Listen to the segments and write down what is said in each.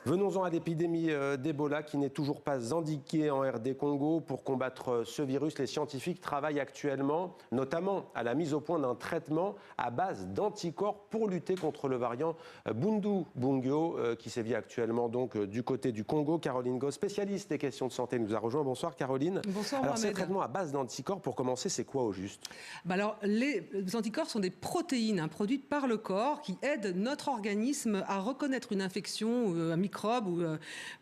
Venons-en à l'épidémie d'Ebola qui n'est toujours pas endiguée en RD Congo. Pour combattre ce virus, les scientifiques travaillent actuellement, notamment à la mise au point d'un traitement à base d'anticorps pour lutter contre le variant Bundibugyo qui sévit actuellement donc du côté du Congo. Caroline Gauss, spécialiste des questions de santé, nous a rejoint. Bonsoir Caroline. Bonsoir Alors Mohamed. ces traitements à base d'anticorps, pour commencer, c'est quoi au juste? Alors, les anticorps sont des protéines produites par le corps qui aident notre organisme à reconnaître une infection, un microbe ou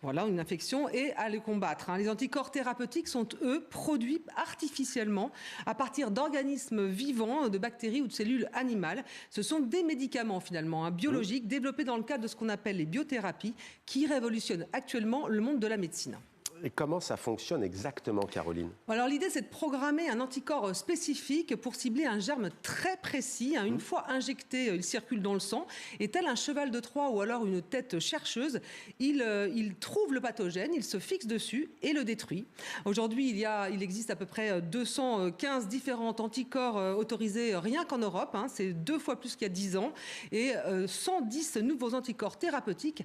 voilà, une infection et à les combattre. Les anticorps thérapeutiques sont, eux, produits artificiellement à partir d'organismes vivants, de bactéries ou de cellules animales. Ce sont des médicaments finalement biologiques développés dans le cadre de ce qu'on appelle les biothérapies qui révolutionnent actuellement le monde de la médecine. Et comment ça fonctionne exactement, Caroline? Alors l'idée, c'est de programmer un anticorps spécifique pour cibler un germe très précis. Une fois injecté, il circule dans le sang. Et tel un cheval de Troie ou alors une tête chercheuse, il trouve le pathogène, il se fixe dessus et le détruit. Aujourd'hui, il existe à peu près 215 différents anticorps autorisés rien qu'en Europe. C'est 2 fois plus qu'il y a 10 ans. Et 110 nouveaux anticorps thérapeutiques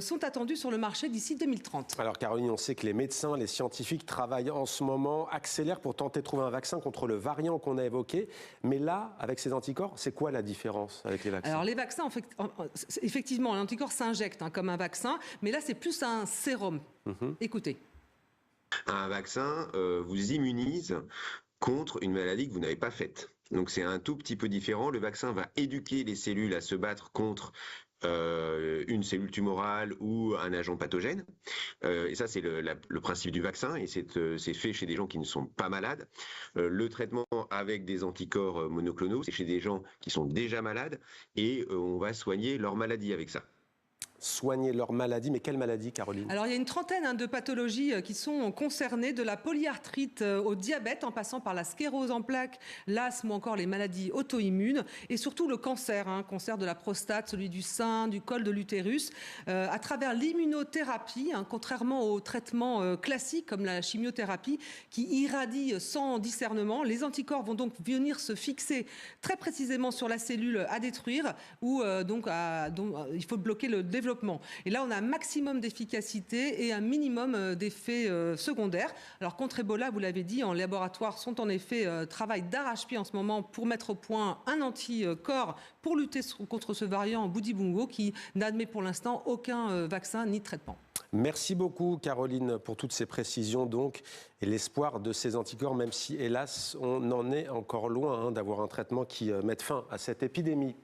sont attendus sur le marché d'ici 2030. Alors Caroline, on sait que les médecins, les scientifiques travaillent en ce moment, accélèrent pour tenter de trouver un vaccin contre le variant qu'on a évoqué. Mais là, avec ces anticorps, c'est quoi la différence avec les vaccins? Alors les vaccins, en fait, effectivement, l'anticorps s'injecte comme un vaccin, mais là c'est plus un sérum. Écoutez. Un vaccin vous immunise contre une maladie que vous n'avez pas faite. Donc c'est un tout petit peu différent. Le vaccin va éduquer les cellules à se battre contre une cellule tumorale ou un agent pathogène. Et ça, c'est le principe du vaccin, et c'est fait chez des gens qui ne sont pas malades. Le traitement avec des anticorps monoclonaux, c'est chez des gens qui sont déjà malades, et on va soigner leur maladie avec ça. Soigner leur maladie, mais quelle maladie, Caroline? Alors il y a une trentaine de pathologies qui sont concernées, de la polyarthrite au diabète, en passant par la sclérose en plaques, l'asthme ou encore les maladies auto-immunes, et surtout le cancer, cancer de la prostate, celui du sein, du col de l'utérus, à travers l'immunothérapie, contrairement aux traitements classiques comme la chimiothérapie, qui irradie sans discernement. Les anticorps vont donc venir se fixer très précisément sur la cellule à détruire, ou il faut bloquer le développement. Et là, on a un maximum d'efficacité et un minimum d'effets secondaires. Alors, contre Ebola, vous l'avez dit, en laboratoire sont en effet travail d'arrache-pied en ce moment pour mettre au point un anticorps pour lutter contre ce variant Bundibugyo qui n'admet pour l'instant aucun vaccin ni traitement. Merci beaucoup, Caroline, pour toutes ces précisions donc, et l'espoir de ces anticorps, même si, hélas, on en est encore loin d'avoir un traitement qui mette fin à cette épidémie.